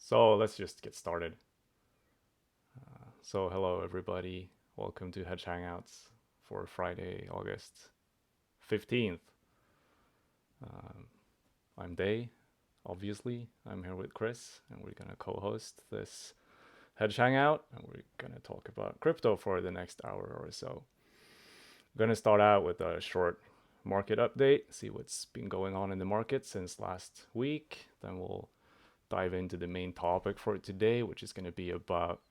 So let's just get started. So hello everybody, welcome to Hege Hangouts for Friday, August 15th. Um, I'm Day, obviously. I'm here with Chris, and we're gonna co-host this Hege Hangout, and we're gonna talk about crypto for the next hour or so. I'm gonna start out with a short market update, see what's been going on in the market since last week. Then we'll dive into the main topic for today, which is going to be about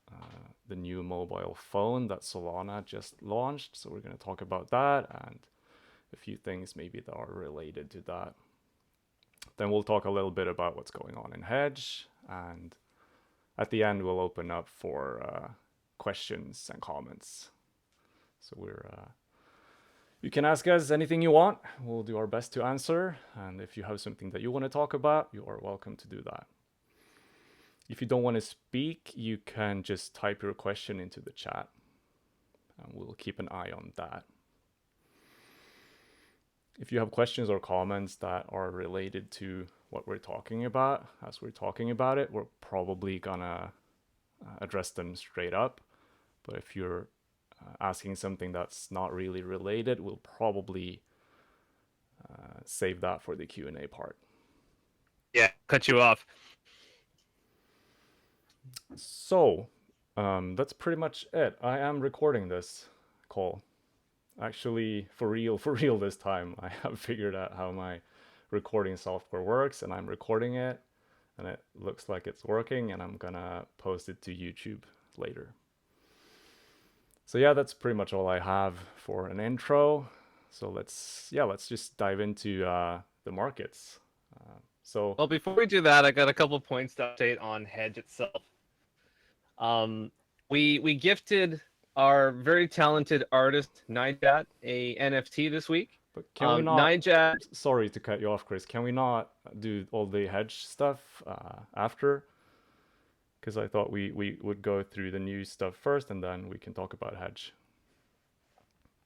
the new mobile phone that Solana just launched. So we're going to talk about that and a few things maybe that are related to that. Then we'll talk a little bit about what's going on in Hedge, and at the end we'll open up for questions and comments. So you can ask us anything you want. We'll do our best to answer, and if you have something that you want to talk about, you are welcome to do that. If you don't want to speak, you can just type your question into the chat, and we'll keep an eye on that. If you have questions or comments that are related to what we're talking about, as we're talking about it, we're probably gonna address them straight up. But if you're asking something that's not really related, we'll probably save that for the Q&A part. Yeah, cut you off. So that's pretty much it. I am recording this call. Actually, for real this time. I have figured out how my recording software works, and I'm recording it, and it looks like it's working, and I'm gonna post it to YouTube later. So yeah, that's pretty much all I have for an intro. So let's just dive into the markets. Well, before we do that, I got a couple points to update on Hedge itself. We gifted our very talented artist Nijat a NFT this week. But can we not? Nijat, sorry to cut you off, Chris. Can we not do all the Hedge stuff after? Because I thought we would go through the new stuff first, and then we can talk about Hedge.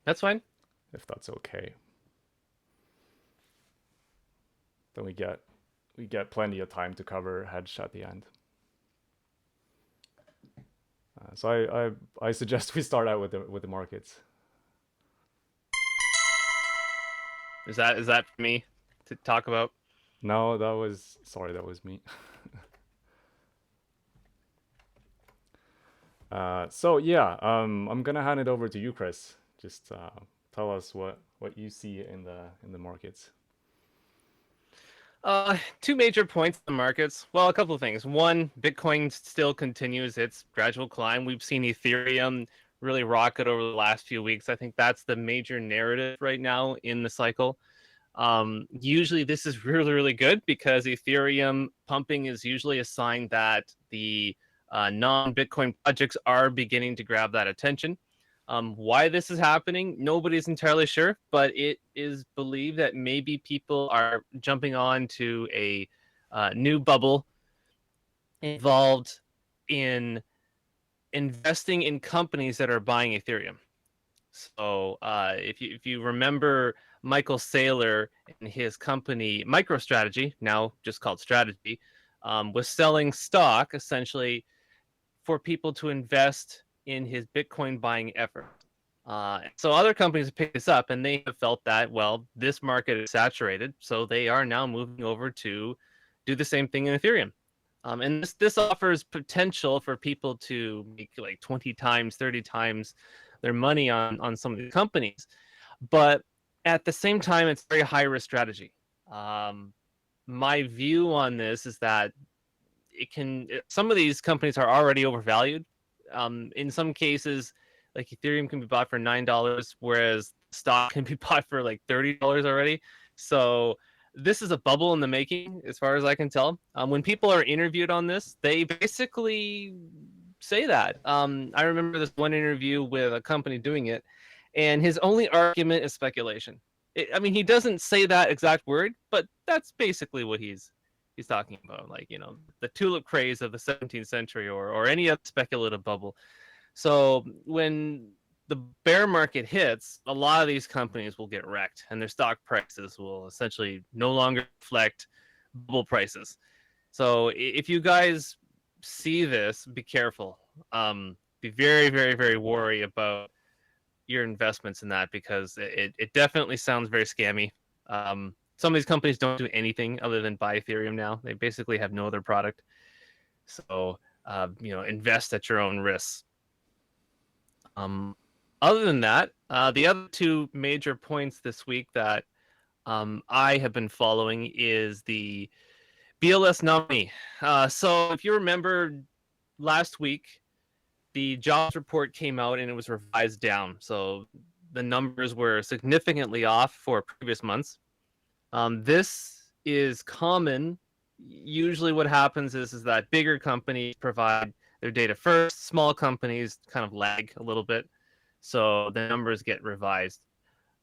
That's fine. If that's okay. Then we get plenty of time to cover Hedge at the end. So I suggest we start out with the markets. Is that for me to talk about? No, that was me. So yeah, I'm gonna hand it over to you, Chris. Just tell us what you see in the markets. Two major points in the markets. Well, a couple of things. One, Bitcoin still continues its gradual climb. We've seen Ethereum really rocket over the last few weeks. I think that's the major narrative right now in the cycle. Usually this is really good because Ethereum pumping is usually a sign that the non-Bitcoin projects are beginning to grab that attention. Why this is happening, nobody's entirely sure, but it is believed that maybe people are jumping on to a new bubble involved in investing in companies that are buying Ethereum. So if you remember Michael Saylor and his company MicroStrategy, now just called Strategy, was selling stock essentially for people to invest in his Bitcoin buying effort. So other companies have picked this up, and they have felt that, well, this market is saturated, so they are now moving over to do the same thing in Ethereum. And this offers potential for people to make like 20 times, 30 times their money on some of these companies. But at the same time, it's a very high risk strategy. My view on this is that some of these companies are already overvalued. In some cases, like Ethereum can be bought for $9, whereas stock can be bought for like $30 already. So this is a bubble in the making, as far as I can tell. When people are interviewed on this, they basically say that. I remember this one interview with a company doing it, and his only argument is speculation. He doesn't say that exact word, but that's basically what he's talking about, like, the tulip craze of the 17th century or any other speculative bubble. So when the bear market hits, a lot of these companies will get wrecked, and their stock prices will essentially no longer reflect bubble prices. So if you guys see this, be careful. Be very, very, very wary about your investments in that, because it definitely sounds very scammy. Some of these companies don't do anything other than buy Ethereum now. They basically have no other product. So, invest at your own risks. Other than that, the other two major points this week that I have been following is the BLS nominee. So if you remember last week, the jobs report came out and it was revised down. So the numbers were significantly off for previous months. This is common. Usually what happens is that bigger companies provide their data first, small companies kind of lag a little bit. So the numbers get revised.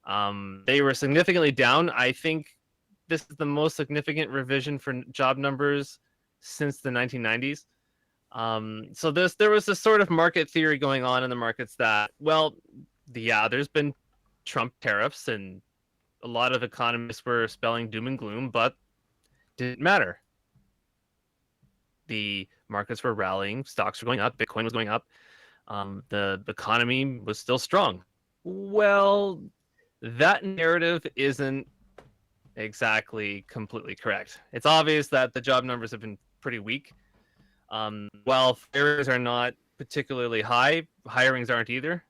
They were significantly down. I think this is the most significant revision for job numbers since the 1990s. So there was this sort of market theory going on in the markets that, well, there's been Trump tariffs and a lot of economists were spelling doom and gloom, but didn't matter. The markets were rallying, stocks were going up, Bitcoin was going up, the economy was still strong. Well, that narrative isn't exactly completely correct. It's obvious that the job numbers have been pretty weak. While firings are not particularly high, hirings aren't either.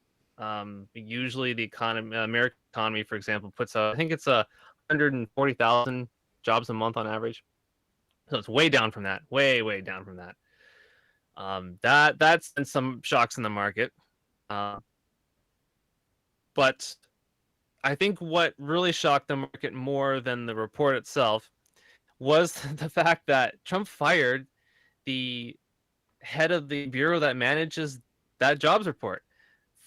Usually, the American economy, for example, puts out, I think it's 140,000 jobs a month on average. So it's way down from that, way down from that. That's been some shocks in the market. But I think what really shocked the market more than the report itself was the fact that Trump fired the head of the bureau that manages that jobs report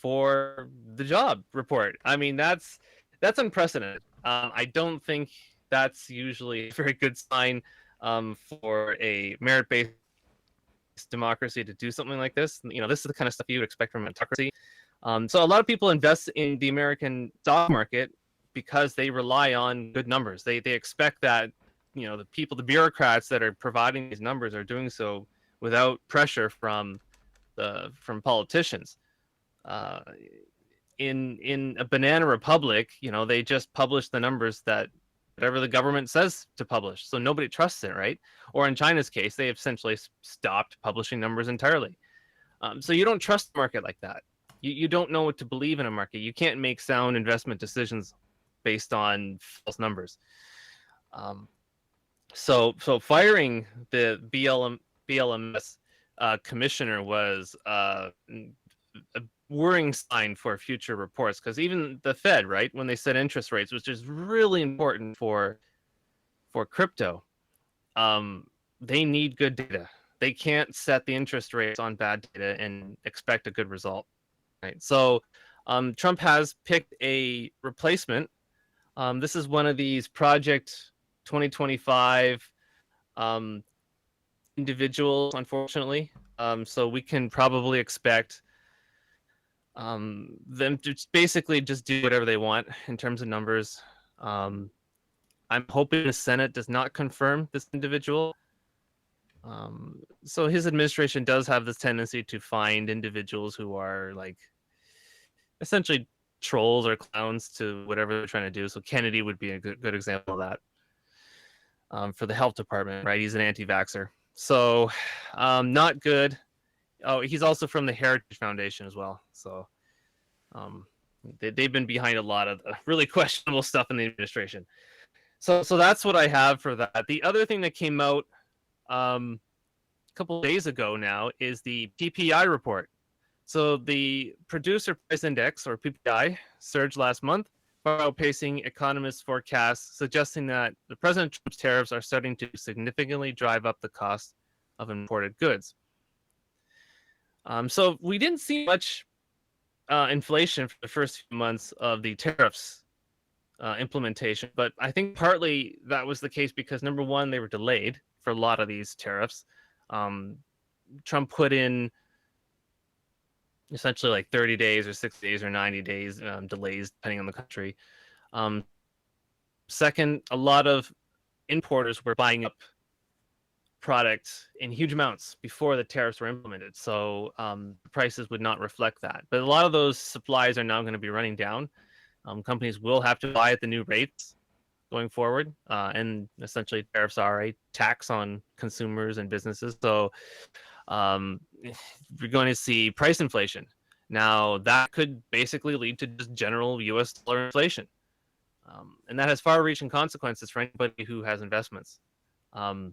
for the job report. I mean, that's unprecedented. I don't think that's usually a very good sign for a merit-based democracy to do something like this. This is the kind of stuff you would expect from a democracy. So a lot of people invest in the American stock market because they rely on good numbers. They expect that the bureaucrats that are providing these numbers are doing so without pressure from politicians. Uh, in a banana republic, they just publish the numbers that whatever the government says to publish, so nobody trusts it, right? Or in China's case, they essentially stopped publishing numbers entirely. So you don't trust the market like that. You don't know what to believe in a market. You can't make sound investment decisions based on false numbers. So firing the BLMS commissioner was a worrying sign for future reports, because even the Fed, right, when they set interest rates, which is really important for crypto, they need good data. They can't set the interest rates on bad data and expect a good result, right? So Trump has picked a replacement. This is one of these Project 2025 individuals, unfortunately. So we can probably expect them to basically just do whatever they want in terms of numbers. I'm hoping the Senate does not confirm this individual. So his administration does have this tendency to find individuals who are like essentially trolls or clowns to whatever they're trying to do. So Kennedy would be a good example of that. For the health department, right? He's an anti-vaxxer. So not good. Oh, he's also from the Heritage Foundation as well. So they've been behind a lot of really questionable stuff in the administration. So that's what I have for that. The other thing that came out a couple of days ago now is the PPI report. So the Producer Price Index, or PPI, surged last month, far outpacing economists' forecasts, suggesting that the President Trump's tariffs are starting to significantly drive up the cost of imported goods. So we didn't see much inflation for the first few months of the tariffs implementation, but I think partly that was the case because, number one, they were delayed for a lot of these tariffs. Trump put in essentially like 30 days or 6 days or 90 days delays depending on the country. Second, a lot of importers were buying up product in huge amounts before the tariffs were implemented. So prices would not reflect that. But a lot of those supplies are now going to be running down. Companies will have to buy at the new rates going forward. And essentially, tariffs are a tax on consumers and businesses. So we're going to see price inflation. Now, that could basically lead to just general US dollar inflation. And that has far reaching consequences for anybody who has investments. Um,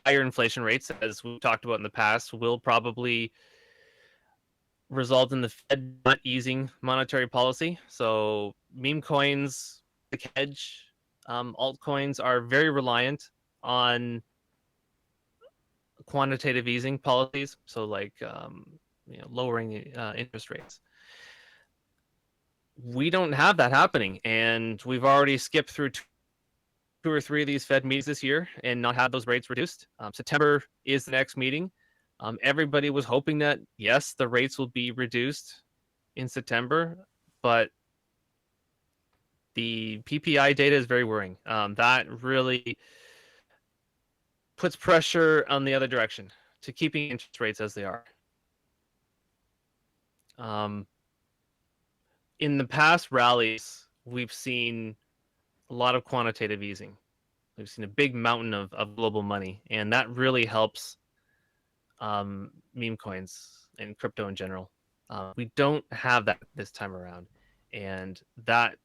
Higher inflation rates, as we've talked about in the past, will probably result in the Fed not easing monetary policy. So meme coins, the hedge, altcoins are very reliant on quantitative easing policies. So like lowering interest rates. We don't have that happening, and we've already skipped through two or three of these Fed meetings this year and not had those rates reduced. September is the next meeting. Everybody was hoping that, yes, the rates will be reduced in September, but the PPI data is very worrying. That really puts pressure on the other direction to keeping interest rates as they are. In the past rallies, we've seen a lot of quantitative easing. We've seen a big mountain of global money, and that really helps meme coins and crypto in general. We don't have that this time around, and that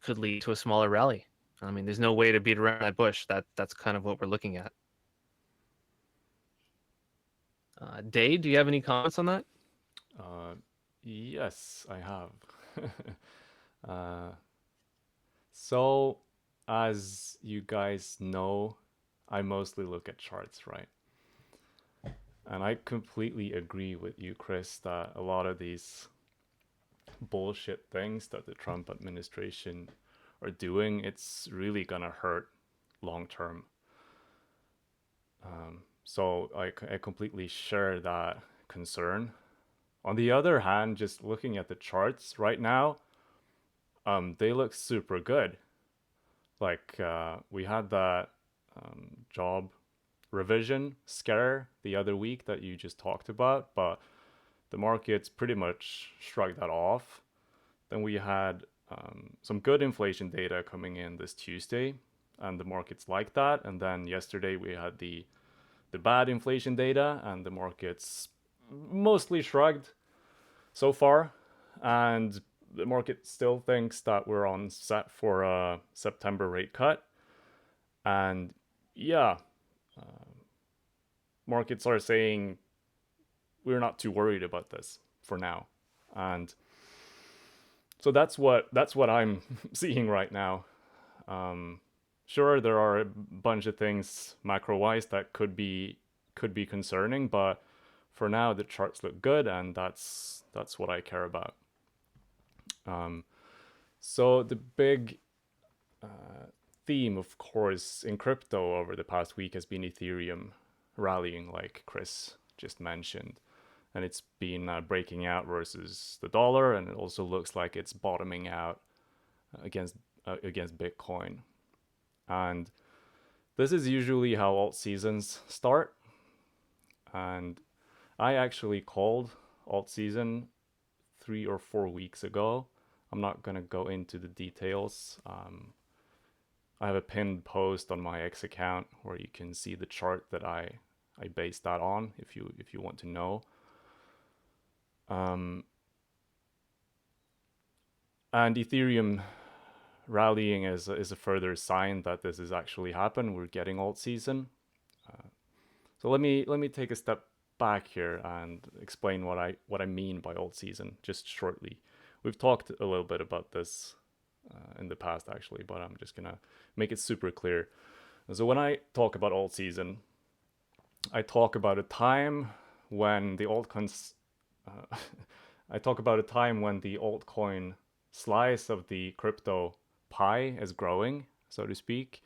could lead to a smaller rally. I mean, there's no way to beat around that bush. That's kind of what we're looking at. Dave, do you have any comments on that? Yes, I have. uh, so, as you guys know, I mostly look at charts, right? And I completely agree with you, Chris, that a lot of these bullshit things that the Trump administration are doing, it's really gonna hurt long term. So I completely share that concern. On the other hand, just looking at the charts right now, they look super good. Like we had that job revision scare the other week that you just talked about, but the markets pretty much shrugged that off. Then we had some good inflation data coming in this Tuesday, and the markets like that. And then yesterday we had the bad inflation data, and the markets mostly shrugged so far. And the market still thinks that we're on set for a September rate cut. And yeah, markets are saying we're not too worried about this for now. And so that's what I'm seeing right now. Sure, there are a bunch of things macro-wise that could be concerning, but for now the charts look good, and that's what I care about. So the big theme, of course, in crypto over the past week has been Ethereum rallying, like Chris just mentioned, and it's been breaking out versus the dollar, and it also looks like it's bottoming out against Bitcoin. And this is usually how alt seasons start. And I actually called alt season 3 or 4 weeks ago. I'm not gonna go into the details. I have a pinned post on my X account where you can see the chart that I based that on if you want to know. And Ethereum rallying is a further sign that this has actually happened. We're getting alt season. So let me take a step back here and explain what I mean by alt season just shortly. We've talked a little bit about this in the past actually, but I'm just gonna make it super clear. So when I talk about alt season, I talk about a time when the altcoins. I talk about a time when the altcoin slice of the crypto pie is growing, so to speak,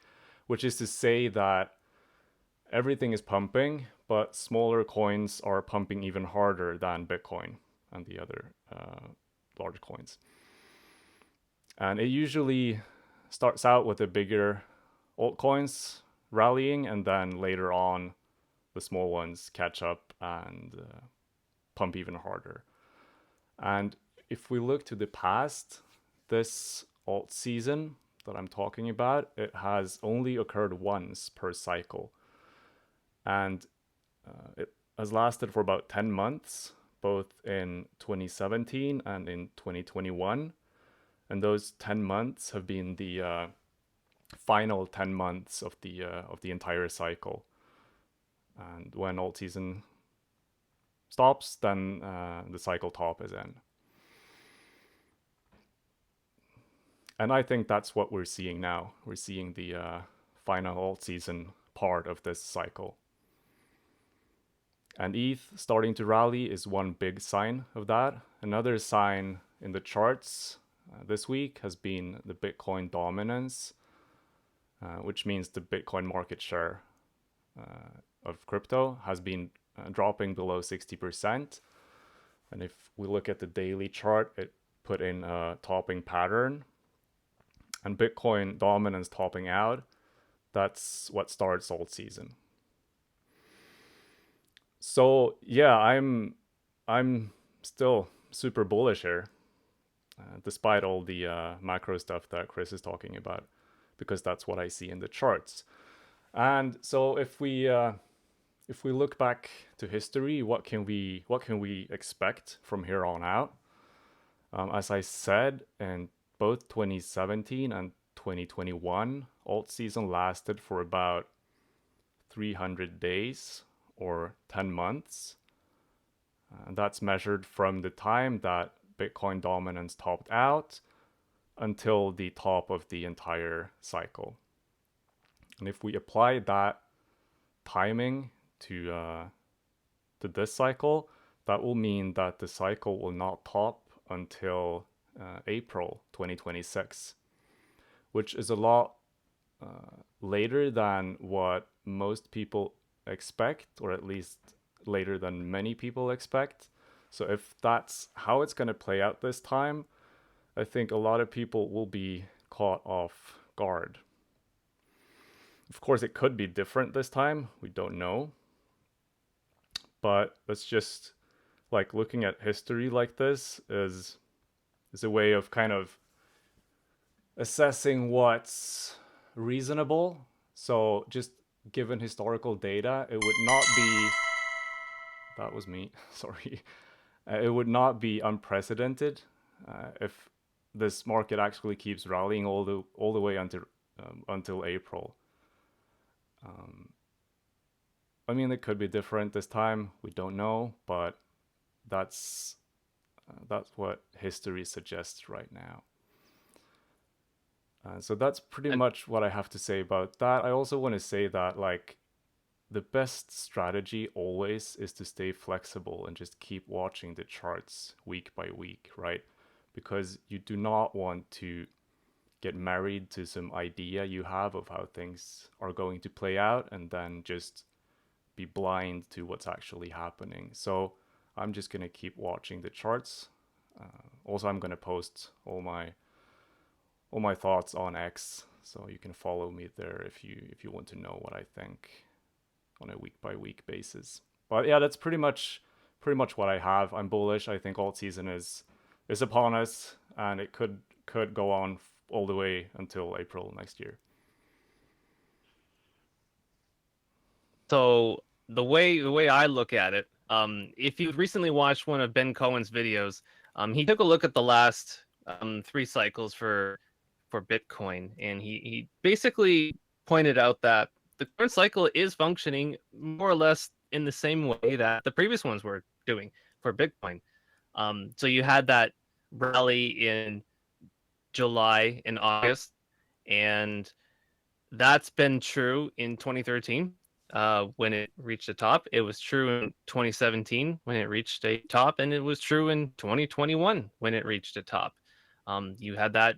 which is to say that everything is pumping, but smaller coins are pumping even harder than Bitcoin and the other large coins. And it usually starts out with the bigger altcoins, rallying, and then later on, the small ones catch up and pump even harder. And if we look to the past, this alt season that I'm talking about, it has only occurred once per cycle. And it has lasted for about 10 months, both in 2017 and in 2021. And those 10 months have been the final 10 months of the entire cycle. And when Altseason stops, then the cycle top is in. And I think that's what we're seeing now. We're seeing the final Altseason part of this cycle. And ETH starting to rally is one big sign of that. Another sign in the charts this week has been the Bitcoin dominance, which means the Bitcoin market share of crypto has been dropping below 60%. And if we look at the daily chart, it put in a topping pattern. And Bitcoin dominance topping out, that's what starts Altseason. So yeah, I'm still super bullish here, despite all the macro stuff that Chris is talking about, because that's what I see in the charts. And so if we look back to history, what can we expect from here on out? As I said, in both 2017 and 2021, Altseason lasted for about 300 days or 10 months. And that's measured from the time that Bitcoin dominance topped out until the top of the entire cycle. And if we apply that timing to this cycle, that will mean that the cycle will not top until April 2026, which is a lot later than what most people expect, or at least later than many people expect. So if that's how it's going to play out this time, I think a lot of people will be caught off guard. Of course, it could be different this time. We don't know. But let's just, like, looking at history like this is a way of kind of assessing what's reasonable. So just given historical data, it would not be, that was me, sorry. It would not be unprecedented if this market actually keeps rallying all the way until April. I mean, it could be different this time. We don't know, but that's what history suggests right now. So that's pretty much what I have to say about that. I also want to say that, like, the best strategy always is to stay flexible and just keep watching the charts week by week, right? Because you do not want to get married to some idea you have of how things are going to play out and then just be blind to what's actually happening. So I'm just going to keep watching the charts. Also, I'm going to post all my thoughts on X, so you can follow me there if you want to know what I think on a week by week basis. But yeah, that's pretty much what I have. I'm bullish. I think Altseason is upon us, and it could go on all the way until April next year. So the way I look at it, if you've recently watched one of Ben Cohen's videos, he took a look at the last 3 cycles for Bitcoin, and he basically pointed out that the current cycle is functioning more or less in the same way that the previous ones were doing for Bitcoin. So you had that rally in July and August, and that's been true in 2013 when it reached a top. It was true in 2017 when it reached a top, and it was true in 2021 when it reached a top. You had that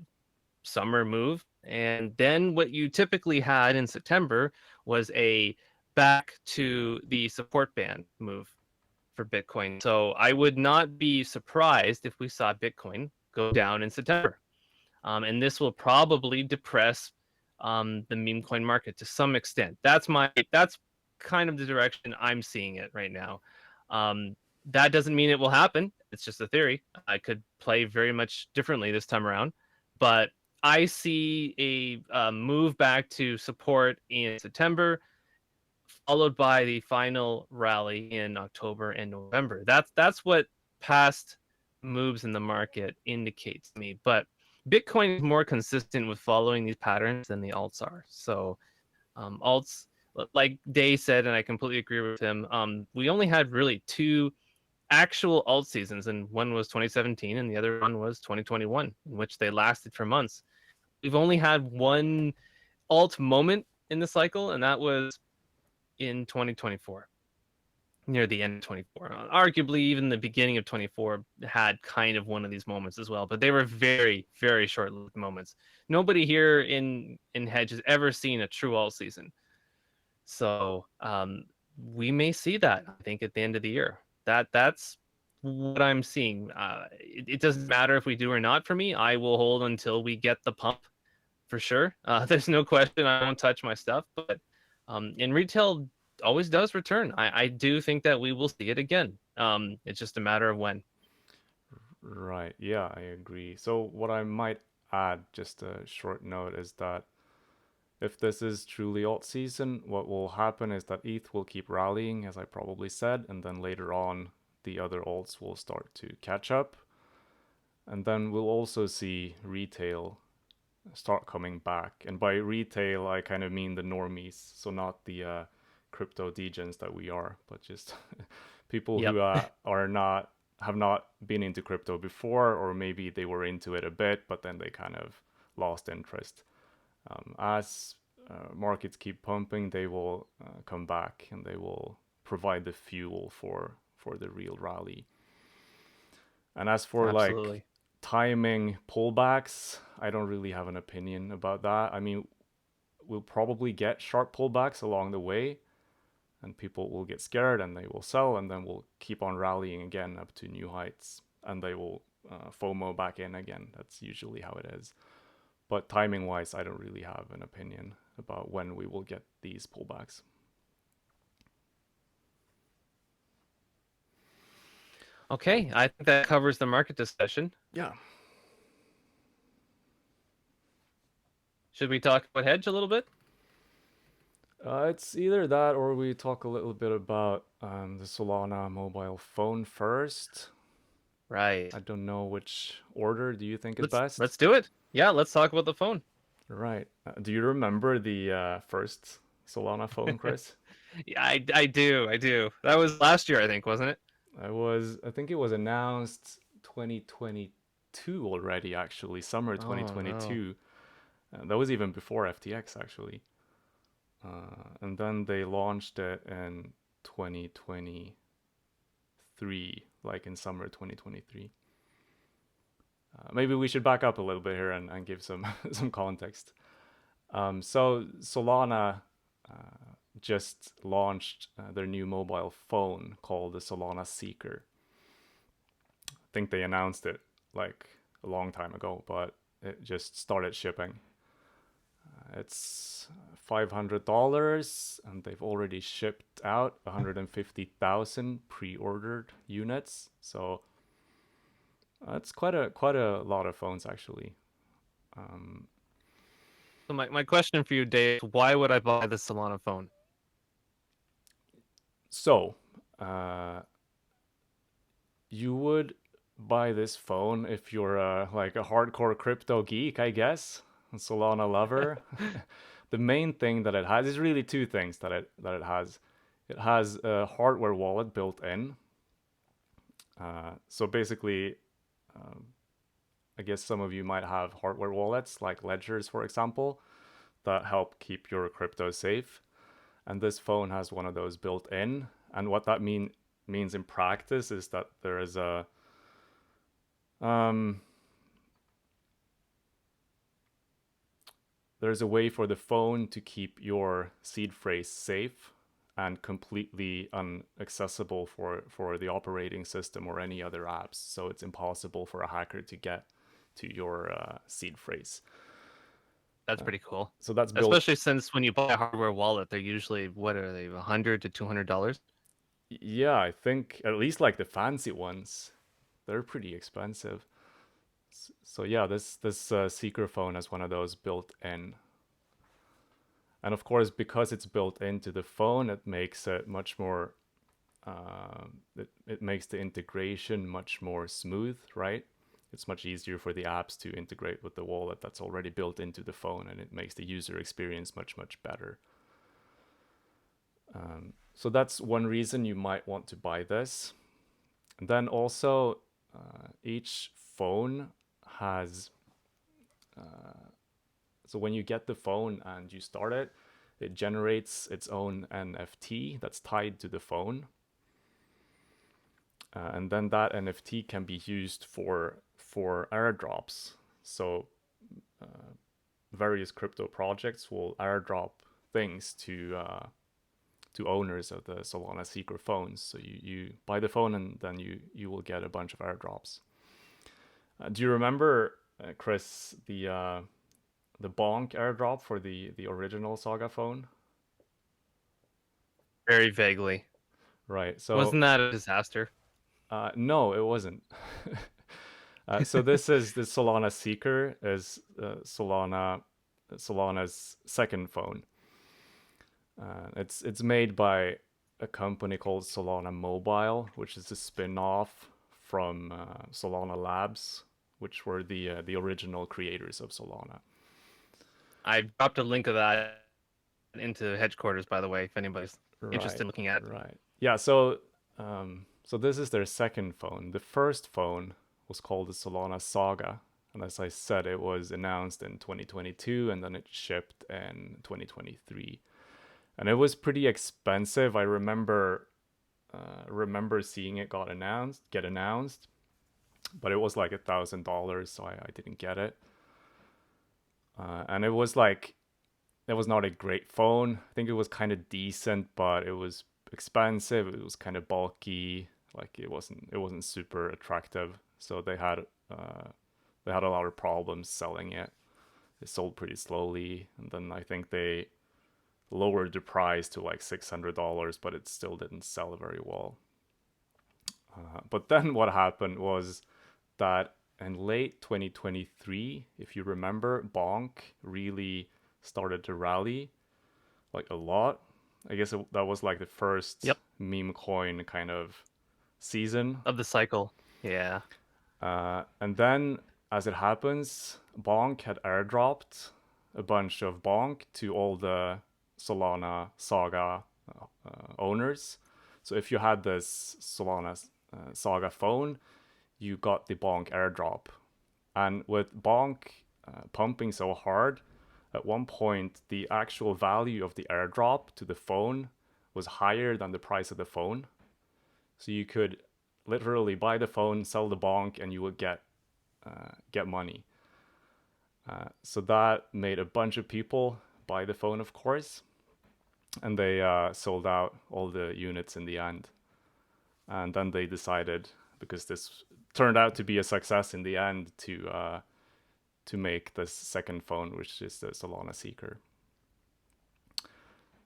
summer move, and then what you typically had in September was a back to the support band move for Bitcoin. So I would not be surprised if we saw Bitcoin go down in September. And this will probably depress the meme coin market to some extent. That's kind of the direction I'm seeing it right now. That doesn't mean it will happen. It's just a theory. I could play very much differently this time around, but I see a move back to support in September, followed by the final rally in October and November. That's what past moves in the market indicates to me. But Bitcoin is more consistent with following these patterns than the alts are. So alts, like Day said, and I completely agree with him. We only had really two actual alt seasons, and one was 2017 and the other one was 2021, in which they lasted for months. We've only had one alt moment in the cycle, and that was in 2024, near the end of 24. Arguably, even the beginning of 24 had kind of one of these moments as well, but they were very, very short-lived moments. Nobody here in Hedge has ever seen a true alt season. So we may see that, I think, at the end of the year. That's what I'm seeing. It doesn't matter if we do or not for me. I will hold until we get the pump for sure. There's no question I won't touch my stuff, but in retail always does return. I do think that we will see it again. It's just a matter of when. Right. Yeah, I agree. So what I might add, just a short note, is that if this is truly alt season, what will happen is that ETH will keep rallying, as I probably said, and then later on the other alts will start to catch up. And then we'll also see retail start coming back. And by retail, I kind of mean the normies, so not the crypto degens that we are, but just people Yep, who are not have not been into crypto before, or maybe they were into it a bit, but then they kind of lost interest. As markets keep pumping, they will come back and they will provide the fuel for the real rally. And as for like absolutely. timing pullbacks, I don't really have an opinion about that. I mean, we'll probably get sharp pullbacks along the way, and people will get scared and they will sell, and then we'll keep on rallying again up to new heights, and they will FOMO back in again. That's usually how it is. But timing wise, I don't really have an opinion about when we will get these pullbacks. Okay, I think that covers the market discussion. Yeah. Should we talk about Hedge a little bit? It's either that or we talk a little bit about the Solana mobile phone first. Right. I don't know which order do you think is Let's best? do it. Yeah, let's talk about the phone. Right. Do you remember the first Solana phone, Chris? Yeah, I do. I do. That was last year, I think, wasn't it? I think it was announced 2022 already, actually, summer Oh no. 2022. That was even before FTX, actually. And then they launched it in 2023, like in summer 2023. Maybe we should back up a little bit here and give some some context. So Solana just launched their new mobile phone called the Solana Seeker. I think they announced it like a long time ago, but it just started shipping. It's $500, and they've already shipped out 150,000 pre-ordered units. So that's quite a lot of phones actually. Um, So my question for you, Dave, why would I buy the Solana phone? so uh, you would buy this phone if you're like a hardcore crypto geek, I guess, a Solana lover. The main thing that it has is really two things that it has. It has a hardware wallet built in. So basically, um, I guess some of you might have hardware wallets like ledgers, for example, that help keep your crypto safe. And this phone has one of those built in. And what that means in practice is that there is um, there's a way for the phone to keep your seed phrase safe and completely inaccessible for the operating system or any other apps. So it's impossible for a hacker to get to your seed phrase. That's pretty cool. So that's built. Especially since when you buy a hardware wallet, they're usually what are they, $100 to $200? Yeah, I think at least like the fancy ones, they're pretty expensive. So yeah, this Seeker phone has one of those built in, and of course because it's built into the phone, it makes it much more. It makes the integration much more smooth, right? It's much easier for the apps to integrate with the wallet that's already built into the phone, and it makes the user experience much better. So that's one reason you might want to buy this. And then also, each phone has. So when you get the phone and you start it, it generates its own NFT that's tied to the phone. And then that NFT can be used for airdrops. So various crypto projects will airdrop things to owners of the Solana Seeker phones. So you buy the phone and then you will get a bunch of airdrops. Do you remember, Chris, the Bonk airdrop for the original Saga phone? Very vaguely. Right. So Wasn't that a disaster? no, it wasn't. So this is the Solana Seeker is Solana's second phone. It's made by a company called Solana Mobile, which is a spin-off from Solana Labs, which were the original creators of Solana. I dropped a link of that into headquarters, by the way, if anybody's interested Right, in looking at it. right. Yeah, so this is their second phone. The first phone was called the Solana Saga, and as I said, it was announced in 2022 and then it shipped in 2023. And it was pretty expensive. I remember seeing it get announced, but it was like $1,000, so I didn't get it. And it was like it was not a great phone. I think it was kind of decent, but it was expensive. It was kind of bulky. Like it wasn't super attractive. So they had a lot of problems selling it. It sold pretty slowly, and then I think they lowered the price to like $600, but it still didn't sell very well. But then what happened was that in late 2023, if you remember, Bonk really started to rally like a lot. I guess that was like the first Yep, meme coin kind of season. of the cycle. Yeah. And then, as it happens, Bonk had airdropped a bunch of Bonk to all the Solana Saga owners. So if you had this Solana Saga phone, you got the Bonk airdrop. And with Bonk pumping so hard, at one point the actual value of the airdrop to the phone was higher than the price of the phone. So you could literally buy the phone, sell the Bonk, and you would get money. So that made a bunch of people buy the phone, of course, and they sold out all the units in the end. And then they decided, because this turned out to be a success in the end, to make this second phone, which is the Solana Seeker.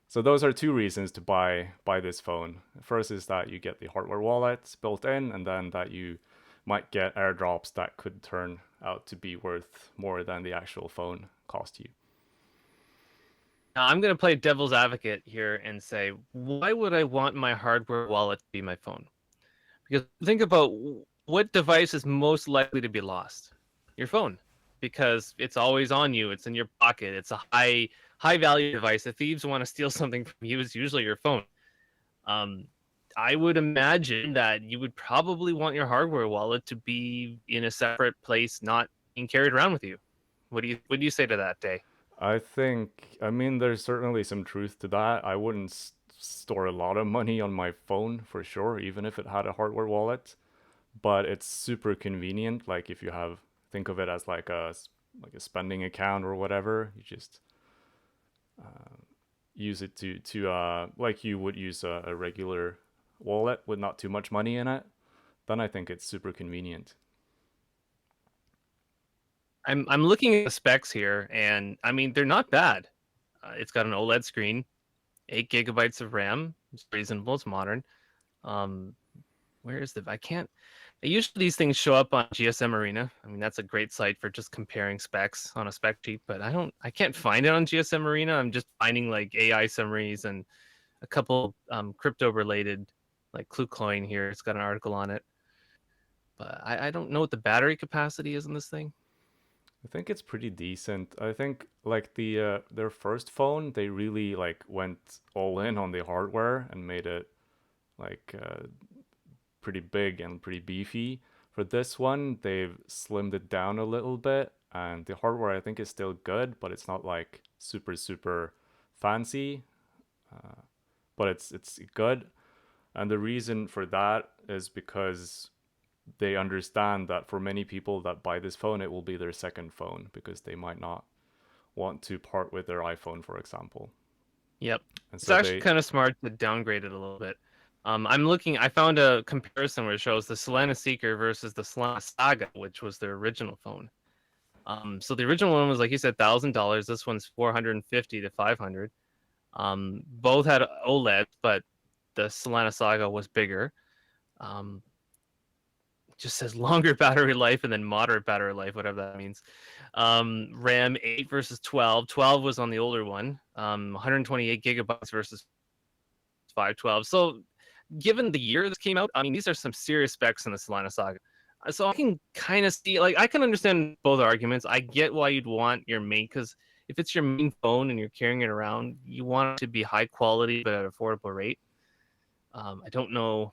So those are two reasons to buy this phone. First is that you get the hardware wallet built in, and then that you might get airdrops that could turn out to be worth more than the actual phone cost you. Now, I'm going to play devil's advocate here and say, why would I want my hardware wallet to be my phone? Because think about what device is most likely to be lost. Your phone, because it's always on you. It's in your pocket. It's a high value device. If thieves want to steal something from you, it's usually your phone. Um, I would imagine that you would probably want your hardware wallet to be in a separate place, not being carried around with you. What do you say to that, Day? I mean, there's certainly some truth to that. I wouldn't store a lot of money on my phone for sure, even if it had a hardware wallet. But it's super convenient. Like if you think of it as like a spending account or whatever, you just use it to like you would use a regular wallet with not too much money in it. Then I think it's super convenient. I'm looking at the specs here, and I mean they're not bad. It's got an OLED screen, 8 GB of RAM. It's reasonable. It's modern. Um, where is the? I can't. Usually these things show up on GSM Arena. I mean that's a great site for just comparing specs on a spec sheet, but I can't find it on GSM Arena. I'm just finding like AI summaries and a couple crypto related, like KlueCoin here. It's got an article on it, but I don't know what the battery capacity is in this thing. I think it's pretty decent. I think like their first phone, they really like went all in on the hardware and made it like pretty big and pretty beefy. For this one, they've slimmed it down a little bit, and the hardware I think is still good, but it's not like super fancy. Uh, but it's good, and the reason for that is because they understand that for many people that buy this phone, it will be their second phone because they might not want to part with their iPhone, for example. Yep. And It's so actually they, kind of smart to downgrade it a little bit. I'm looking, I found a comparison where it shows the Solana Seeker versus the Solana Saga, which was their original phone. So the original one was, like you said, $1,000. This one's 450 to 500. Both had OLED, but the Solana Saga was bigger. Um, just says longer battery life and then moderate battery life, whatever that means. RAM 8 versus 12. 12 was on the older one. 128 gigabytes versus 512. So, given the year this came out, I mean, these are some serious specs in the Solana Saga. So I can kind of see, like, I can understand both arguments. I get why you'd want your main, because if it's your main phone and you're carrying it around, you want it to be high quality but at an affordable rate. I don't know,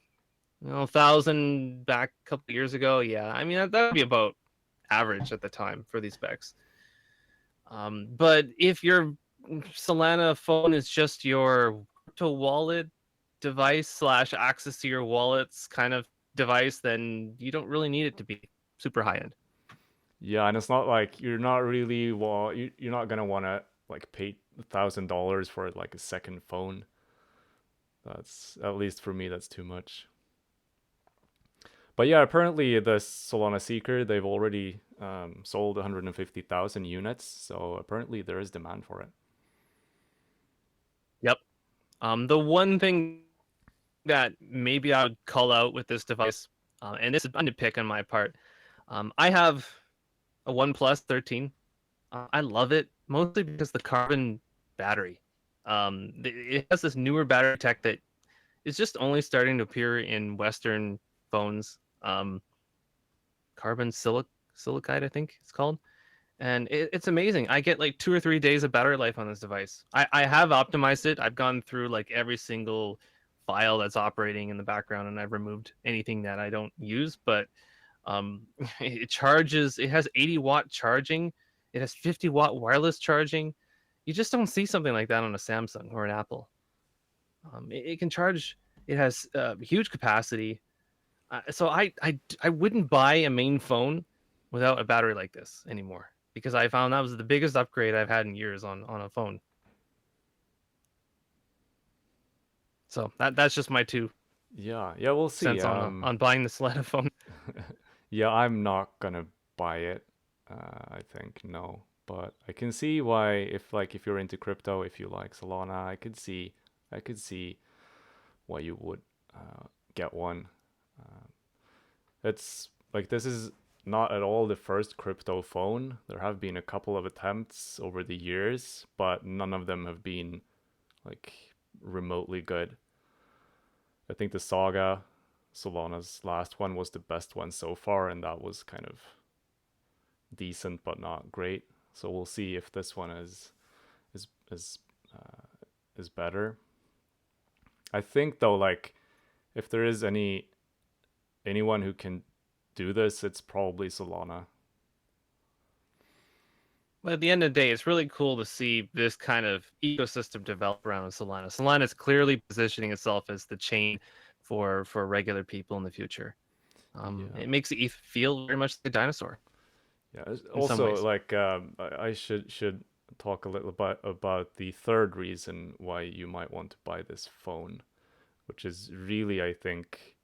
1,000 back a couple of years ago. Yeah, I mean that would be about average at the time for these specs. But if your Solana phone is just your crypto wallet device slash access to your wallets kind of device, then you don't really need it to be super high end. yeah, and it's not like you're not really, well, you're not gonna want to like pay $1,000 for like a second phone. That's, at least for me, that's too much. But yeah, apparently the Solana Seeker, they've already sold 150,000 units, so apparently there is demand for it. Yep. The one thing that maybe I would call out with this device, and this is a pick on my part, I have a OnePlus 13. I love it mostly because the carbon battery. It has this newer battery tech that is just only starting to appear in Western phones. Carbon silicide, I think it's called, and it's amazing. I get like 2 or 3 days of battery life on this device. I have optimized it. I've gone through like every single file that's operating in the background, and I've removed anything that I don't use. But it charges. It has 80-watt charging. It has 50-watt wireless charging. You just don't see something like that on a Samsung or an Apple. It can charge. It has huge capacity. So I wouldn't buy a main phone without a battery like this anymore, because I found that was the biggest upgrade I've had in years on a phone. So that's just my two Yeah, yeah, we'll see. cents on buying the Solana phone. Yeah, I'm not gonna buy it. I think no, but I can see why, if you're into crypto, if you like Solana, I could see why you would get one. Uh, it's like this is not at all the first crypto phone. There have been a couple of attempts over the years, but none of them have been like remotely good. I think the Saga, Solana's last one, was the best one so far, and that was kind of decent but not great. So we'll see if this one is is uh, is better. I think though, like if there is anyone who can do this, it's probably Solana. But at the end of the day, it's really cool to see this kind of ecosystem develop around Solana. Solana is clearly positioning itself as the chain for regular people in the future. Yeah, It makes the ETH feel very much like a dinosaur yeah. in some Also, ways. like I should talk a little bit about the third reason why you might want to buy this phone, which is really, I think,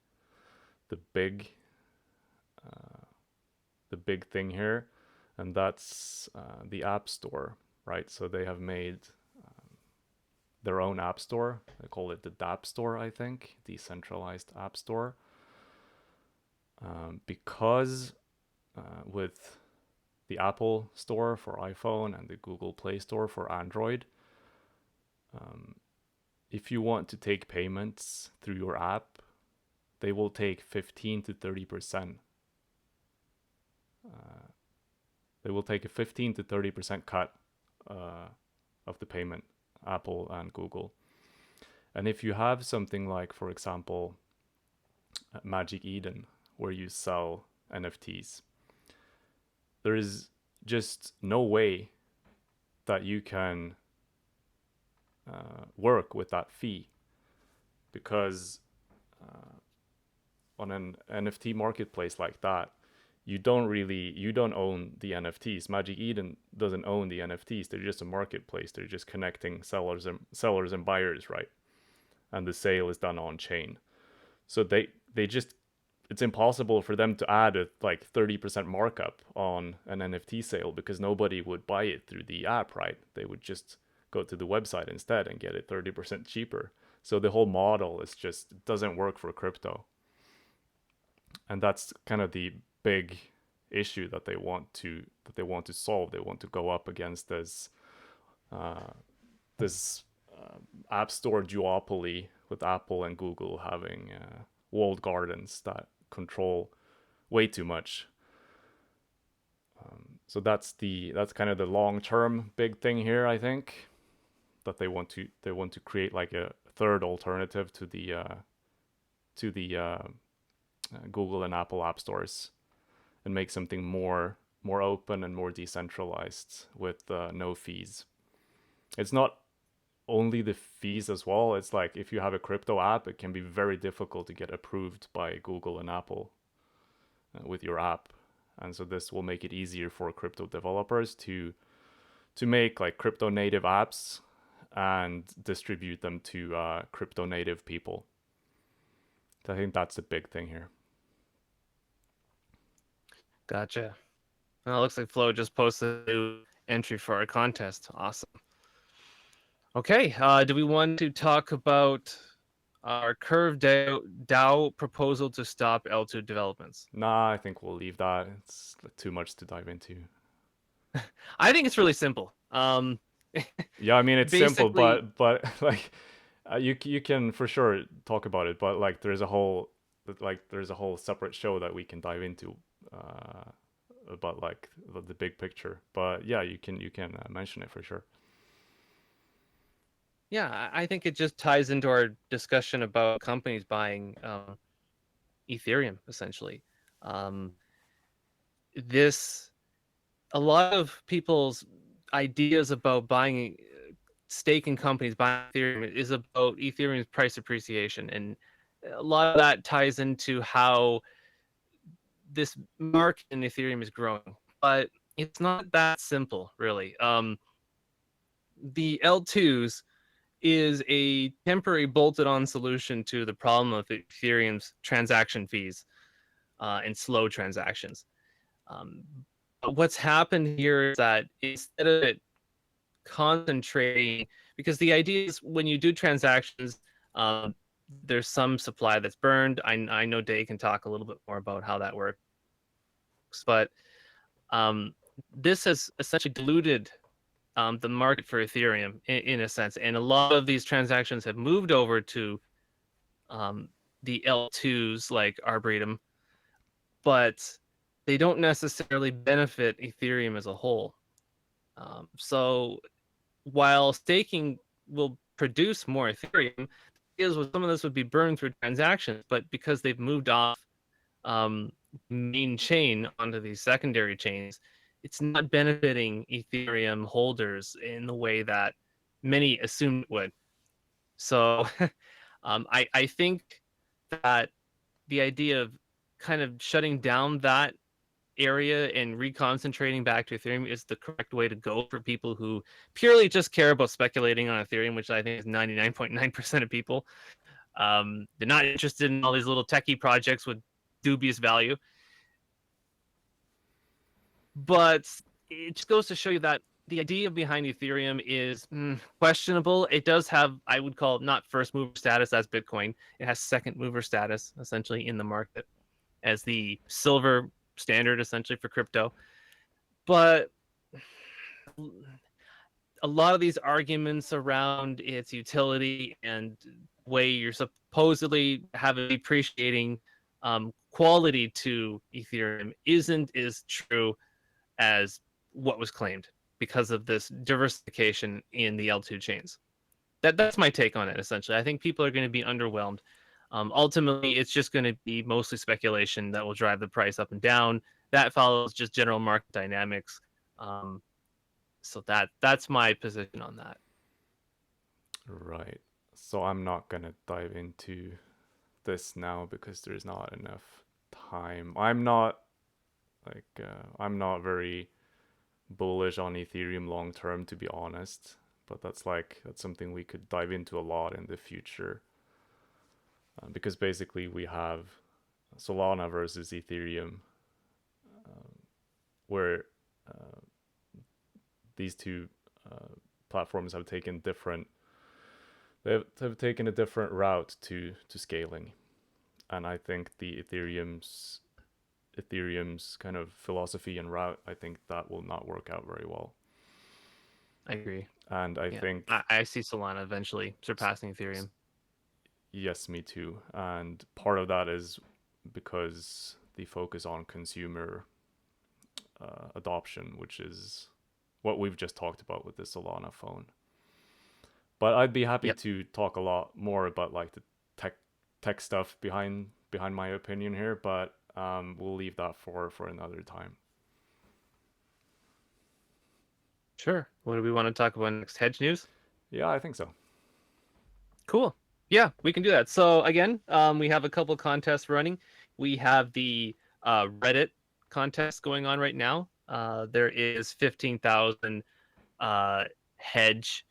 the big uh, the big thing here, and that's the App Store, right? So they have made their own App Store. They call it the DApp Store, I think, Decentralized App Store, because with the Apple Store for iPhone and the Google Play Store for Android, um, if you want to take payments through your app, they will take 15 to 30%. They will take a 15 to 30% cut of the payment, Apple and Google. And if you have something like, for example, Magic Eden, where you sell NFTs, there is just no way that you can work with that fee, because on an NFT marketplace like that, you don't own the NFTs. Magic Eden doesn't own the NFTs. They're just a marketplace. They're just connecting sellers and buyers, right? And the sale is done on chain. So they just, it's impossible for them to add a like 30% markup on an NFT sale, because nobody would buy it through the app, right? They would just go to the website instead and get it 30% cheaper. So the whole model is just, it doesn't work for crypto. And that's kind of the big issue that they want to solve. They want to go up against this app store duopoly, with Apple and Google having walled gardens that control way too much. So that's kind of the long term big thing here, I think, that they want to create like a third alternative to the Google and Apple app stores, and make something more open and more decentralized with no fees. It's not only the fees as well. It's like, if you have a crypto app, it can be very difficult to get approved by Google and Apple with your app. And so this will make it easier for crypto developers to make like crypto native apps and distribute them to crypto native people. So I think that's a big thing here. Gotcha. Well, it looks like Flo just posted a new entry for our contest. Awesome. Okay, do we want to talk about our Curve DAO proposal to stop L2 developments? Nah, I think we'll leave that. It's too much to dive into. I think it's really simple. Yeah, I mean, it's simple, basically, but like you can for sure talk about it, but like there's a whole separate show that we can dive into about like the big picture. But yeah, you can mention it for sure. yeah, I think it just ties into our discussion about companies buying Ethereum, essentially. Um, this a lot of people's ideas about buying stake in companies buying Ethereum is about Ethereum's price appreciation, and a lot of that ties into how this market in Ethereum is growing. But it's not that simple, really. The L2s is a temporary bolted-on solution to the problem of Ethereum's transaction fees and slow transactions. Um, but what's happened here is that instead of it concentrating, because the idea is when you do transactions, there's some supply that's burned. I know Day can talk a little bit more about how that works, but this has essentially diluted the market for Ethereum in a sense, and a lot of these transactions have moved over to the L2s like Arboretum, but they don't necessarily benefit Ethereum as a whole. So while staking will produce more Ethereum, is some of this would be burned through transactions, but because they've moved off main chain onto these secondary chains, it's not benefiting Ethereum holders in the way that many assumed it would. So I think that the idea of kind of shutting down that area and reconcentrating back to Ethereum is the correct way to go for people who purely just care about speculating on Ethereum, which I think is 99.9% of people. They're not interested in all these little techie projects with dubious value. But it just goes to show you that the idea behind Ethereum is questionable. It does have, I would call it not first mover status as Bitcoin. It has second mover status essentially in the market as the silver standard essentially for crypto. But a lot of these arguments around its utility and way you're supposedly have a depreciating quality to Ethereum isn't as true as what was claimed because of this diversification in the L2 chains. That's my take on it. Essentially, I think people are going to be underwhelmed. Ultimately, it's just going to be mostly speculation that will drive the price up and down. That follows just general market dynamics. Um, so that's my position on that. Right. So I'm not gonna dive into this now because there's not enough time. I'm not very bullish on Ethereum long term, to be honest. But that's something we could dive into a lot in the future, because basically we have Solana versus Ethereum, where uh, these two platforms have taken a different route to scaling, and I think the Ethereum's kind of philosophy and route, I think that will not work out very well. I agree. And I Yeah, think, I see Solana eventually surpassing Ethereum. yes, me too. And part of that is because the focus on consumer adoption, which is what we've just talked about with the Solana phone. But I'd be happy Yep, to talk a lot more about like the tech stuff behind my opinion here, but we'll leave that for another time. sure. What do we want to talk about next? Hedge news? Yeah, I think so. Cool. Yeah, we can do that. So again, we have a couple contests running. We have the Reddit contest going on right now. There is 15,000 hedge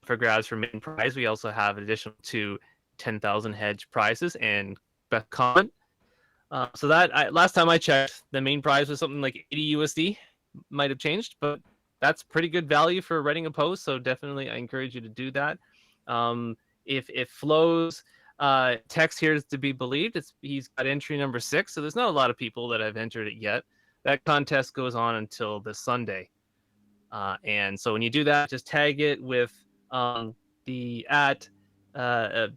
for grabs for main prize. We also have an additional to 10,000 hedge prizes and best comment. Last time I checked, the main prize was something like 80 USD. Might have changed, but that's pretty good value for writing a post. So definitely, I encourage you to do that. If Flo's text here is to be believed, he's got entry number 6. So there's not a lot of people that have entered it yet. That contest goes on until this Sunday. And so when you do that, just tag it with the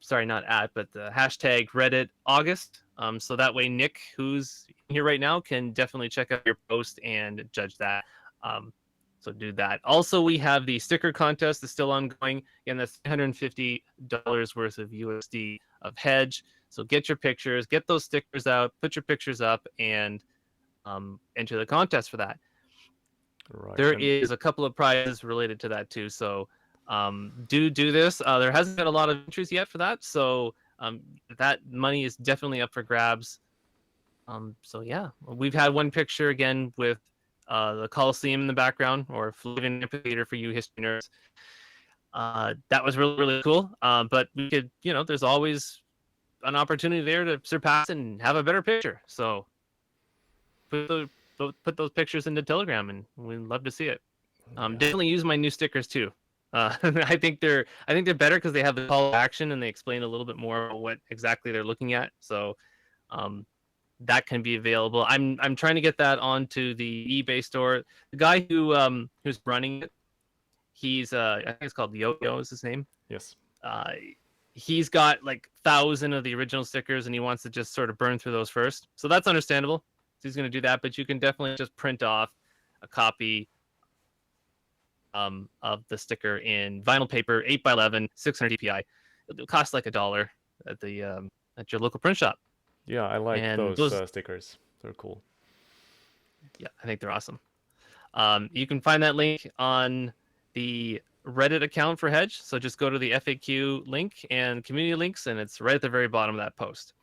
sorry, not at, but the hashtag Reddit August. So that way, Nick, who's here right now, can definitely check out your post and judge that. Um, so do that. Also, we have the sticker contest that's still ongoing. Again, that's $350 worth of USD of hedge. So get your pictures, get those stickers out, put your pictures up, and enter the contest for that. Right. There And is a couple of prizes related to that too. So do this. There hasn't been a lot of entries yet for that, so that money is definitely up for grabs. So yeah, we've had one picture again with the Coliseum in the background, or Flavian Amphitheater for you history nerds. That was really cool. But we could, there's always an opportunity there to surpass and have a better picture. So put those put those pictures into Telegram, and we'd love to see it. yeah, Definitely use my new stickers too. I think they're better because they have the call to action and they explain a little bit more about what exactly they're looking at. So um, that can be available. I'm trying to get that onto the eBay store. The guy who's running it, I think it's called Yo-Yo is his name. yes. Uh, he's got like 1,000 of the original stickers and he wants to just sort of burn through those first. So that's understandable. So he's going to do that, but you can definitely just print off a copy of the sticker in vinyl paper, 8x11, 600 DPI. It'll cost like $1 at the at your local print shop. Yeah, I like And those those, stickers. They're cool. yeah, I think they're awesome. You can find that link on the Reddit account for Hedge. So just go to the FAQ link and community links, and it's right at the very bottom of that post.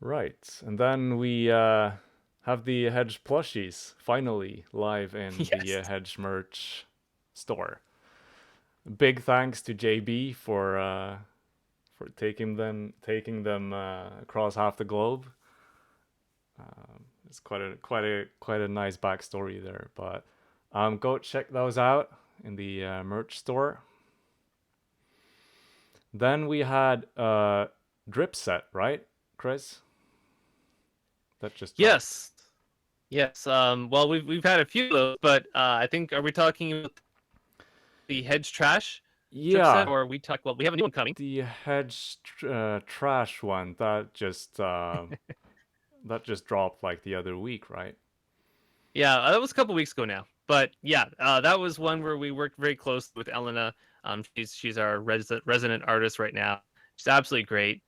Right. And then we have the Hedge plushies finally live in the Yes. Hedge merch store. Big thanks to JB for taking them across half the globe. It's quite a nice backstory there, but Go check those out in the merch store. Then we had Drip Set, right, Chris? That just dropped. Yes, yes. Well, we've had a few of those, but I think are we talking about the hedge trash drip set, Yeah, or we talk? Well, we have a new one coming. the hedge trash one that just dropped like the other week, right? Yeah, that was a couple weeks ago now. But yeah, that was one where we worked very close with Elena. She's our resident artist right now. She's absolutely great.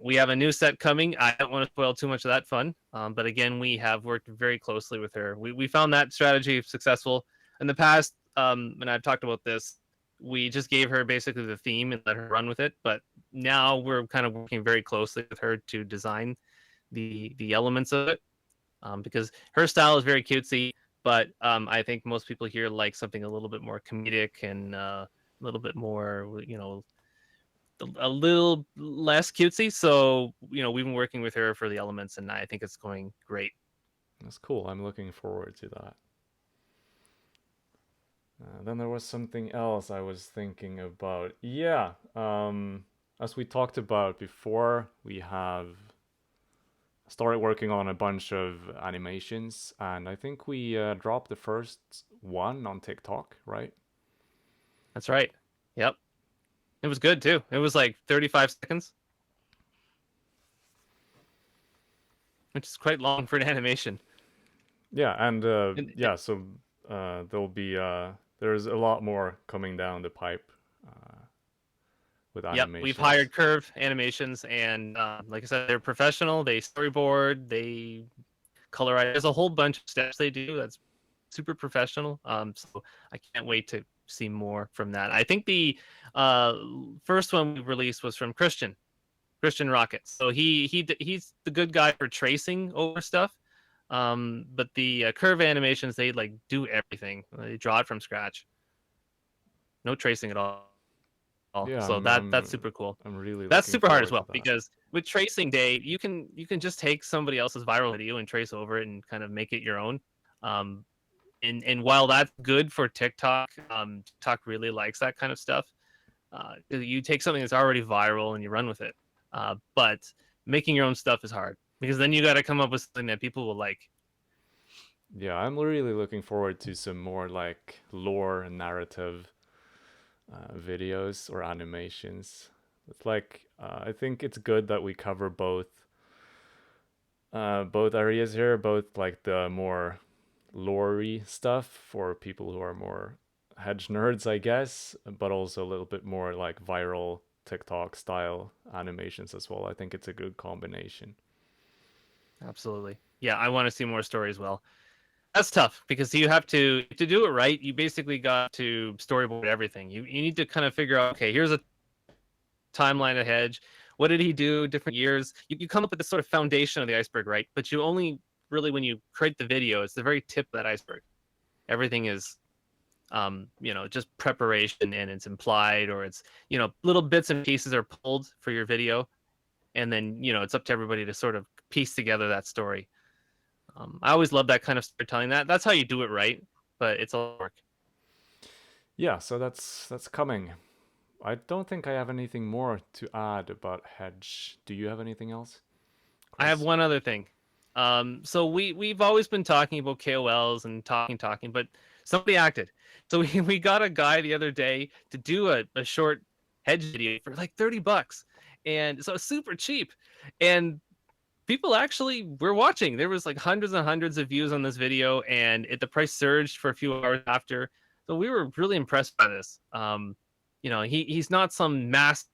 We have a new set coming. I don't want to spoil too much of that fun, but again, we have worked very closely with her. We found that strategy successful in the past, and I've talked about this. We just gave her basically the theme and let her run with it. But now we're kind of working very closely with her to design the elements of it, because her style is very cutesy. But I think most people here like something a little bit more comedic and a little bit more, a little less cutesy. So, we've been working with her for the elements, and I think it's going great. That's cool. I'm looking forward to that. Then there was something else I was thinking about. Yeah, as we talked about before, we have started working on a bunch of animations, and I think we dropped the first one on TikTok, right? That's right. Yep. It was good too. It was like 35 seconds, which is quite long for an animation. Yeah, and And yeah, so there'll be there's a lot more coming down the pipe uh, with yep, we've animations. hired Curve Animations, and like I said, they're professional. They storyboard, they colorize. There's a whole bunch of steps they do. That's super professional. So I can't wait to see more from that. I think the uh, first one we released was from Christian Rocket. So he's the good guy for tracing over stuff. But the curve animations, they like do everything. They draw it from scratch, no tracing at all. Yeah, So that's super cool. I'm really That's looking super hard as forward to well that. because with tracing day, you can just take somebody else's viral video and trace over it and kind of make it your own. Um, and while that's good for TikTok, TikTok really likes that kind of stuff. You take something that's already viral and you run with it. But making your own stuff is hard because then you got to come up with something that people will like. Yeah, I'm really looking forward to some more like lore and narrative videos or animations. It's like I think it's good that we cover both areas here, both like the more lore stuff for people who are more hedge nerds, I guess, but also a little bit more like viral TikTok style animations as well. I think it's a good combination. Absolutely. Yeah, I want to see more stories. Well, that's tough because you have to do it right. You basically got to storyboard everything. You need to kind of figure out, okay, here's a timeline of Hedge. What did he do? Different years. You come up with this sort of foundation of the iceberg, right? But you only really, when you create the video, it's the very tip of that iceberg. Everything is, just preparation, and it's implied, or it's, little bits and pieces are pulled for your video. And then, it's up to everybody to sort of piece together that story. I always love that kind of storytelling. That's how you do it right, but it's all work. Yeah, so that's coming. I don't think I have anything more to add about hedge. Do you have anything else, I have Chris? one other thing. So we've always been talking about KOLs and talking, but somebody acted. So we got a guy the other day to do a short hedge video for like $30, and so it's super cheap. And people actually were watching. There was like hundreds and hundreds of views on this video, and the price surged for a few hours after. So we were really impressed by this. He's not some massive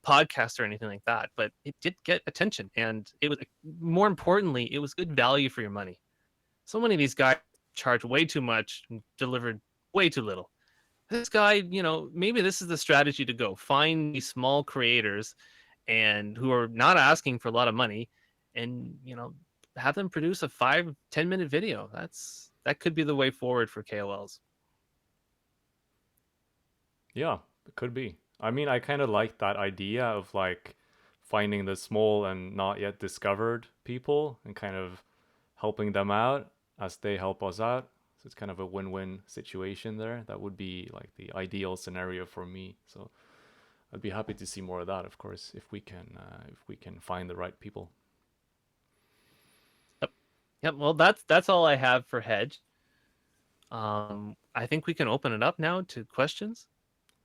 podcast or anything like that, but it did get attention, and it was, more importantly, it was good value for your money. So many of these guys charge way too much and delivered way too little. This guy, maybe this is the strategy to go find these small creators and who are not asking for a lot of money, and have them produce a 5-10 minute video. That could be the way forward for KOLs. Yeah, it could be. I mean, I kind of like that idea of like finding the small and not yet discovered people and kind of helping them out. as they help us out. So it's kind of a win-win situation there. That would be like the ideal scenario for me. So I'd be happy to see more of that, of course, if we can find the right people. Yep. Yep. Well, that's all I have for Hedge. I think we can open it up now to questions.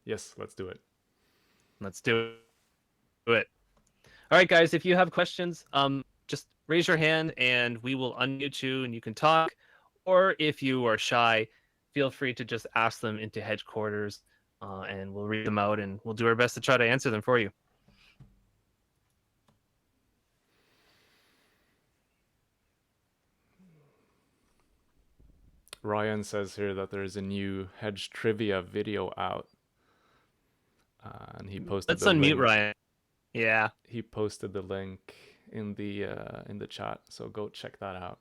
Yes, let's do it. Let's do it. All right, guys, if you have questions, just raise your hand and we will unmute you and you can talk. Or if you are shy, feel free to just ask them into headquarters and we'll read them out and we'll do our best to try to answer them for you. Ryan says here that there is a new hedge trivia video out, and he posted Let's the unmute link. Ryan. Yeah. He posted the link in the chat, so go check that out.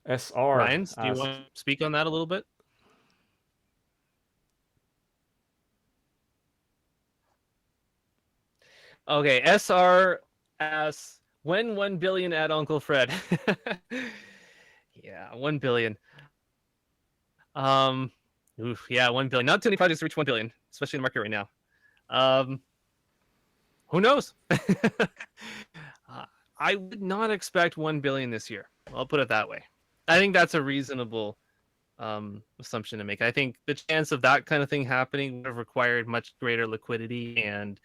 SR Ryan, do you asked, want to speak on that a little bit? Okay, SR asks, when 1 billion at Uncle Fred? Yeah, 1 billion. Yeah, 1 billion. Not too many projects to reach 1 billion, especially in the market right now. Who knows? I would not expect 1 billion this year. I'll put it that way. I think that's a reasonable assumption to make. I think the chance of that kind of thing happening would have required much greater liquidity and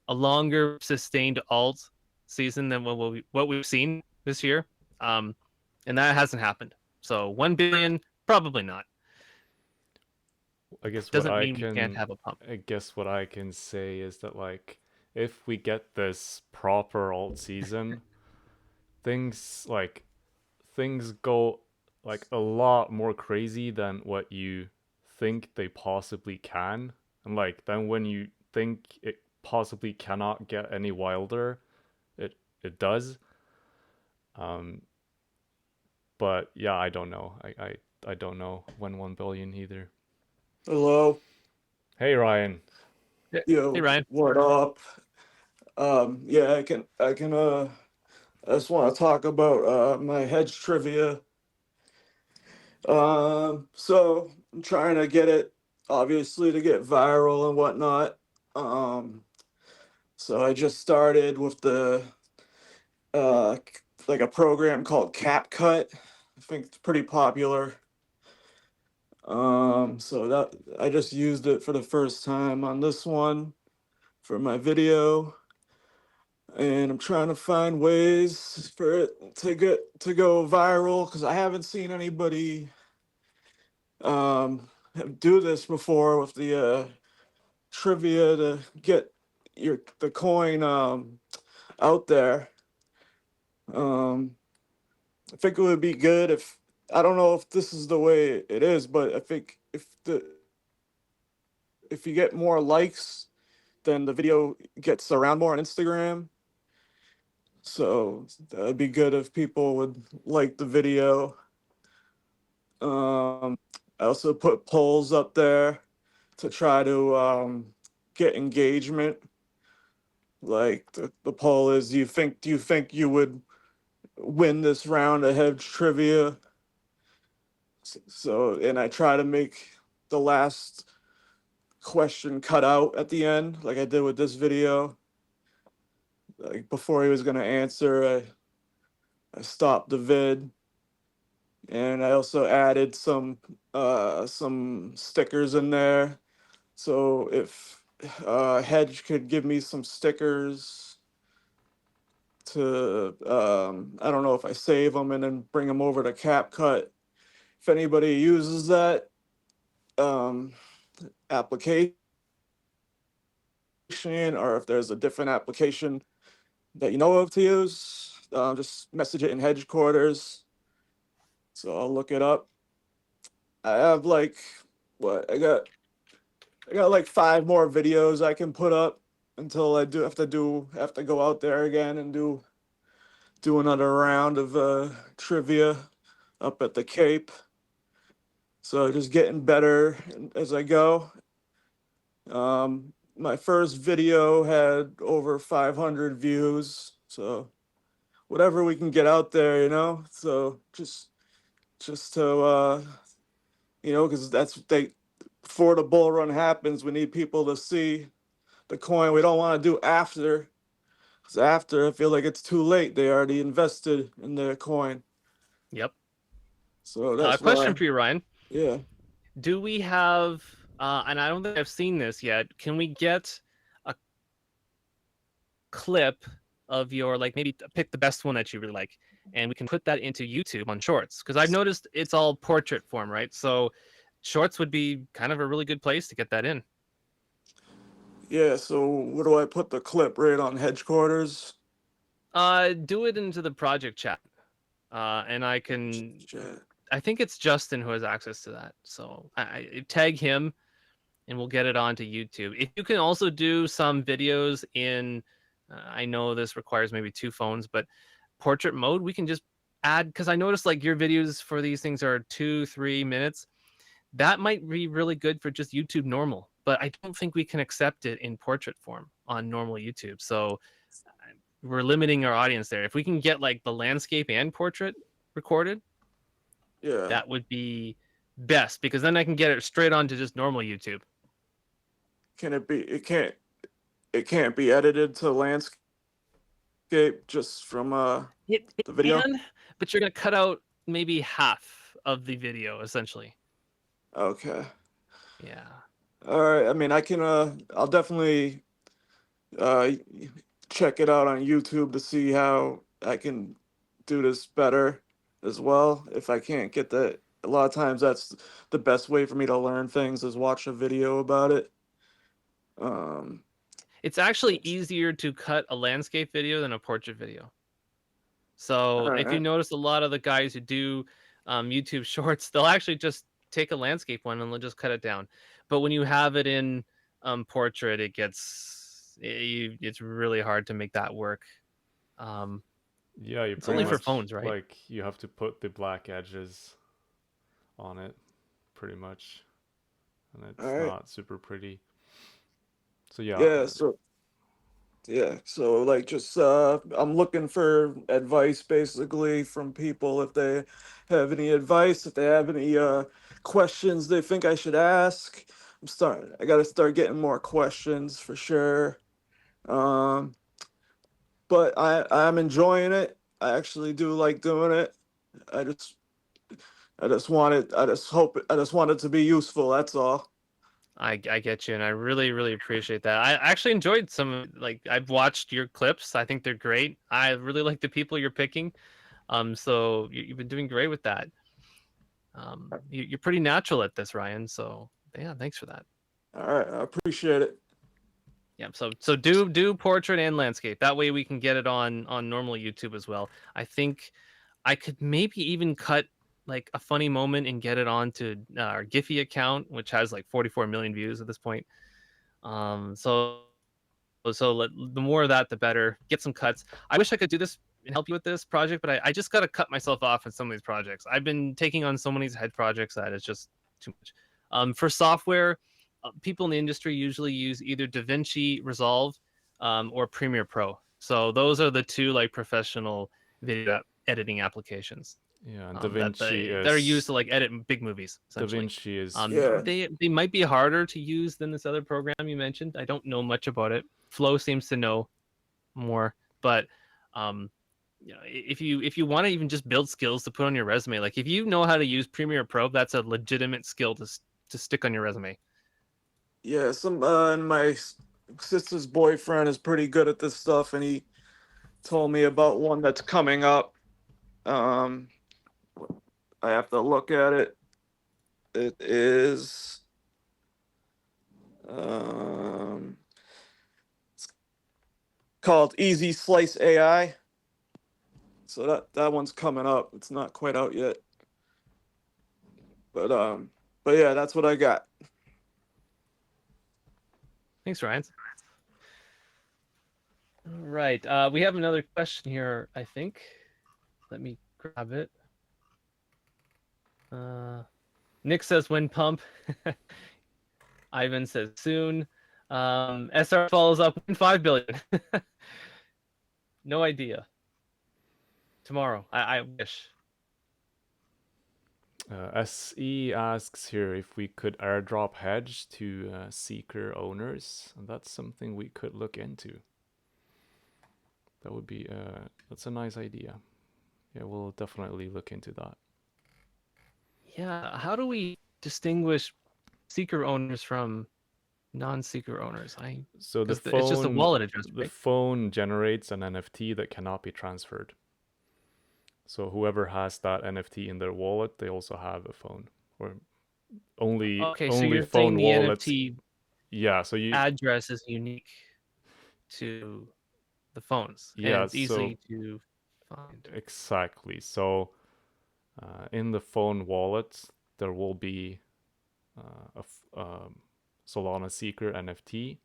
a longer sustained alt season than what we've seen this year. And that hasn't happened. So 1 billion, probably not. I guess what Doesn't I mean we can't can have a pump. I guess what I can say is that, like, if we get this proper alt season, things go like a lot more crazy than what you think they possibly can. And like then when you think it possibly cannot get any wilder, it does. Um but yeah, I don't know. I don't know when 1 billion either. Hello. Hey Ryan. Hey Yo, Ryan. what up? Yeah, I just want to talk about my hedge trivia. So I'm trying to get it, obviously, to get viral and whatnot. Um, so I just started with the uh like a program called CapCut. I think it's pretty popular. So that I just used it for the first time on this one for my video. And I'm trying to find ways for it to go viral because I haven't seen anybody do this before with the trivia to get the coin out there. Um, I think it would be good if I don't know if this is the way it is, but I think if you get more likes, then the video gets around more on Instagram. So that'd be good if people would like the video. I also put polls up there to try to get engagement. Like the poll is, do you think you would win this round of hedge trivia? So, and I try to make the last question cut out at the end, like I did with this video. Like before he was gonna answer, I stopped the vid, and I also added some stickers in there. So if Hedge could give me some stickers to I don't know if I save them and then bring them over to CapCut. If anybody uses that um, application, or if there's a different application that you know of to use, just message it in headquarters. So I'll look it up. I have like what I got like 5 more videos I can put up until I have to go out there again and do another round of trivia up at the Cape. So just getting better as I go. my first video had over 500 views. So whatever we can get out there, you know. So just to because that's they before the bull run happens, we need people to see the coin. We don't want to do after, because after I feel like it's too late. They already invested in their coin. Yep. So that's Question why. for you, Ryan. Yeah. Do we have, and I don't think I've seen this yet, can we get a clip of your, like, maybe pick the best one that you really like, and we can put that into YouTube on Shorts? Because I've noticed it's all portrait form, right? So Shorts would be kind of a really good place to get that in. Yeah, so where do I put the clip? Right on headquarters? Do it into the project chat. And I can, Chat. I think it's Justin who has access to that. So I tag him and we'll get it onto YouTube. If you can also do some videos in, I know this requires maybe 2 phones, but portrait mode, we can just add, because I noticed like your videos for these things are 2-3 minutes. That might be really good for just YouTube normal, but I don't think we can accept it in portrait form on normal YouTube. So we're limiting our audience there. If we can get like the landscape and portrait recorded, Yeah. that would be best, because then I can get it straight onto just normal YouTube. Can it be? It can't be edited to landscape just from It the video. can, but you're gonna cut out maybe half of the video essentially. Okay. Yeah. All right. I mean, I can. I'll definitely uh check it out on YouTube to see how I can do this better as well. If I can't get that, a lot of times that's the best way for me to learn things is watch a video about it. Um. It's actually easier to cut a landscape video than a portrait video. So All if you right. notice, a lot of the guys who do YouTube shorts, they'll actually just take a landscape one and they'll just cut it down. But when you have it in portrait, it's really hard to make that work. Yeah, you It's pretty only for much phones, right? like you have to put the black edges on it, pretty much, and All it's right. not super pretty. So yeah, Yeah. So yeah. So like, just I'm looking for advice basically from people if they have any advice, if they have any questions they think I should ask. I got to start getting more questions for sure. Um. But I'm enjoying it. I actually do like doing it. I just I just want it. I just want it to be useful. That's all. I get you, and I really, really appreciate that. I actually enjoyed like, I've watched your clips. I think they're great. I really like the people you're picking. So you've been doing great with that. You're pretty natural at this, Ryan. So yeah, thanks for that. All right, I appreciate it. Yeah, so do portrait and landscape. That way we can get it on normal YouTube as well. I think I could maybe even cut like a funny moment and get it onto our Giphy account, which has like 44 million views at this point. So the more of that, the better. Get some cuts. I wish I could do this and help you with this project, but I just got to cut myself off in some of these projects. I've been taking on so many head projects that it's just too much. For software, people in the industry usually use either DaVinci Resolve or Premiere Pro. So those are the 2 like professional video editing applications yeah, and that are used to like edit big movies. Essentially, DaVinci is Yeah. they might be harder to use than this other program you mentioned. I don't know much about it. Flo seems to know more, but if you want to even just build skills to put on your resume, like if you know how to use Premiere Pro, that's a legitimate skill to stick on your resume. Yeah, and my sister's boyfriend is pretty good at this stuff, and he told me about one that's coming up. Um, I have to look at it. It is um, it's called Easy Slice AI. So that one's coming up. It's not quite out yet. But yeah, that's what I got. Thanks, Ryan. All right, we have another question here, I think. Let me grab it. Nick says when pump. Ivan says soon. SR follows up 5 billion. No idea. Tomorrow, I wish. SE asks here if we could airdrop Hedge to Seeker owners, and that's something we could look into. That would be that's a nice idea. Yeah, we'll definitely look into that. Yeah, how do we distinguish Seeker owners from non-Seeker owners? So the Because it's just a phone, wallet address, the right? phone generates an NFT that cannot be transferred. So whoever has that NFT in their wallet, they also have a phone, or only Okay, so only you're saying phone the wallets. NFT Yeah, so you address is unique to the phones, and yeah, it's so easy to find. exactly. So in the phone wallet, there will be Solana Seeker NFT.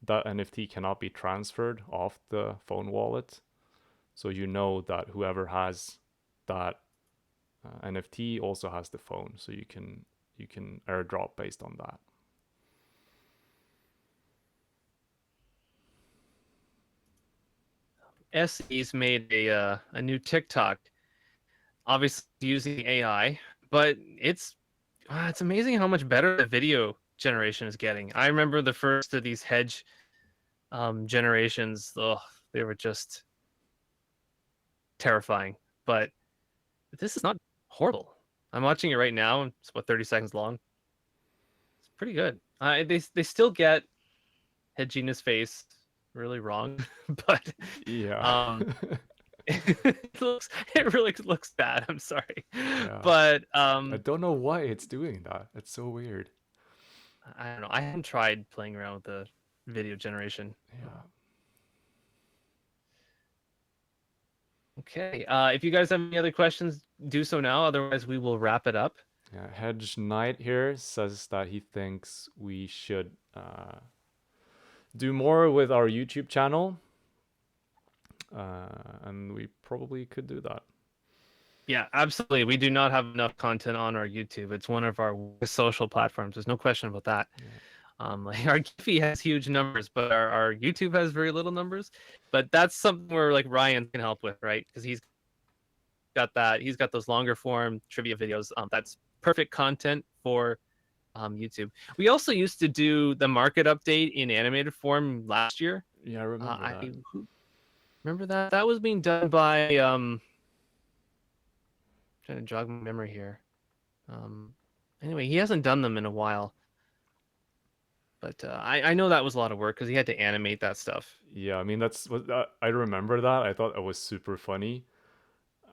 That NFT cannot be transferred off the phone wallet. So you know that whoever has that NFT also has the phone. So you can airdrop based on that. SE's made a new TikTok, obviously using AI, but it's amazing how much better the video generation is getting. I remember the first of these hedge generations. Oh, they were just terrifying. But this is not horrible. I'm watching it right now. It's what 30 seconds long. It's pretty good. They still get Hedgina's face really wrong, but Yeah. it really looks bad. I'm sorry, Yeah. but I don't know why it's doing that. It's so weird. I don't know. I haven't tried playing around with the video generation. Yeah. Okay. If you guys have any other questions, do so now. Otherwise, we will wrap it up. Yeah. Hedge Knight here says that he thinks we should do more with our YouTube channel. And we probably could do that. Yeah, absolutely. We do not have enough content on our YouTube. It's one of our social platforms. There's no question about that. Yeah. Like our Giphy has huge numbers, but our YouTube has very little numbers. But that's something where like Ryan can help with, right? Because he's got that. He's got those longer form trivia videos. That's perfect content for YouTube. We also used to do the market update in animated form last year. Yeah, I remember that. Remember that? That was being done by trying to jog my memory here. Anyway, he hasn't done them in a while. But I know that was a lot of work because he had to animate that stuff. Yeah, I mean that's what I remember that. I thought it was super funny.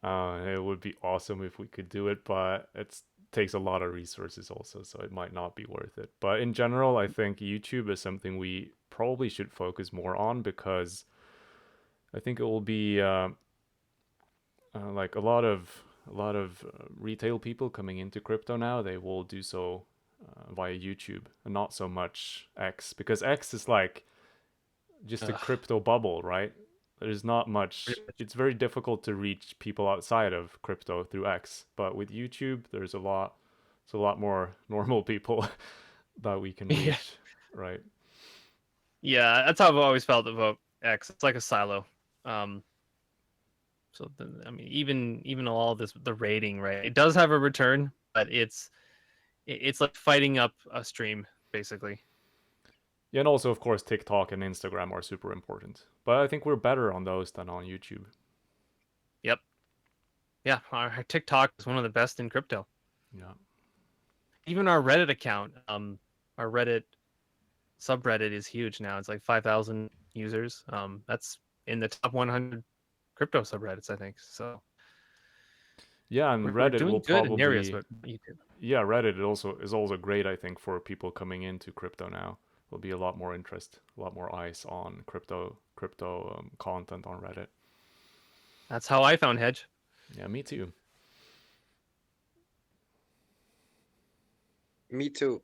It would be awesome if we could do it, but it takes a lot of resources also, so it might not be worth it. But in general, I think YouTube is something we probably should focus more on because I think it will be like a lot of retail people coming into crypto now. They will do so via YouTube and not so much X, because X is like just a crypto bubble, right? There's not much. It's very difficult to reach people outside of crypto through X, but with YouTube, there's a lot more normal people that we can reach, Yeah. right? Yeah, that's how I've always felt about X. It's like a silo. So I mean, even all this the rating, right? It does have a return, but it's like fighting up a stream basically. Yeah, and also of course TikTok and Instagram are super important, but I think we're better on those than on YouTube. Yep. Yeah, our TikTok is one of the best in crypto. Yeah. Even our Reddit account, our Reddit subreddit is huge now. It's like 5,000 users. That's in the top 100 crypto subreddits, I think. So yeah, and we're Reddit doing will good in areas, probably but YouTube. yeah, Reddit is also great, I think, for people coming into crypto now. There'll be a lot more interest, a lot more eyes on crypto content on Reddit. That's how I found Hedge. Yeah, me too. Me too.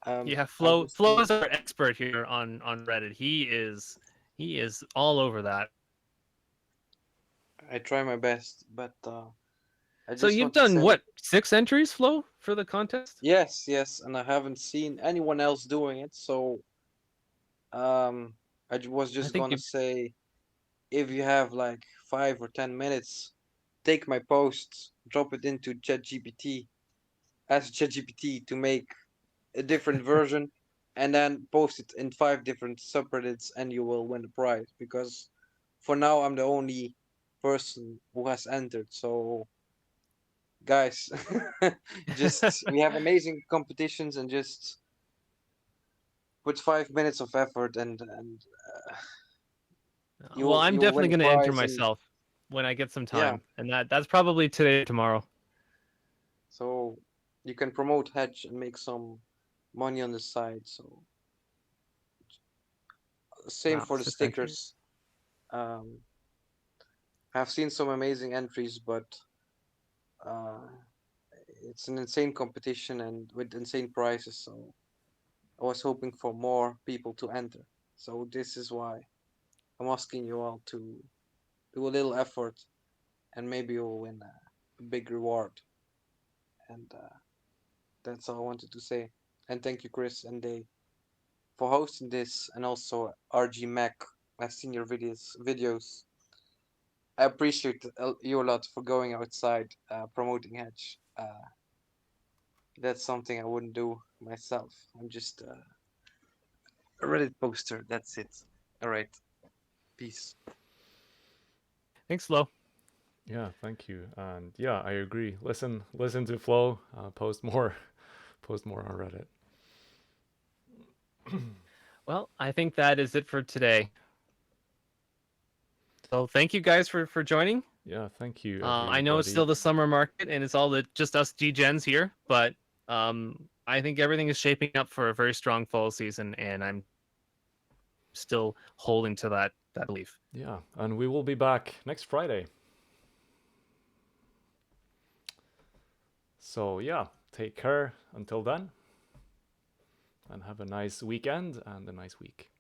Yeah, I Flo was is our expert here on Reddit. He is all over that. I try my best, but I So just you've want to done say, what, 6 entries, Flo, for the contest? yes, and I haven't seen anyone else doing it. So was I just think gonna you. say, if you have like 5 or 10 minutes, take my post, drop it into ChatGPT, ask ChatGPT to make a different version, and then post it in 5 different subreddits, and you will win the prize. Because for now, I'm the only person who has entered. So, guys, just we have amazing competitions, and just put 5 minutes of effort, and Well, I'm you'll win definitely the going to enter prize. And myself when I get some yeah, time, and that's probably today or tomorrow. so you can promote Hedge and make some money on the side. So same Wow, for the 6 entries. stickers. Um, I've seen some amazing entries, but uh, it's an insane competition and with insane prices. So I was hoping for more people to enter. So this is why I'm asking you all to do a little effort, and maybe you'll win a big reward. And that's all I wanted to say. And thank you, Chris and Dave, for hosting this, and also RG Mac. I've seen your videos. I appreciate you a lot for going outside, promoting Hedge. That's something I wouldn't do myself. I'm just a Reddit poster. That's it. All right. Peace. Thanks, Flo. Yeah, thank you. And yeah, I agree. Listen to Flo. Post more, post more on Reddit. Well, I think that is it for today. So thank you guys for joining. Yeah, thank you, I know it's still everybody. the summer market and it's all just us G-Gens here, but I think everything is shaping up for a very strong fall season, and I'm still holding to that belief. Yeah, and we will be back next Friday. So yeah, take care until then, and have a nice weekend and a nice week.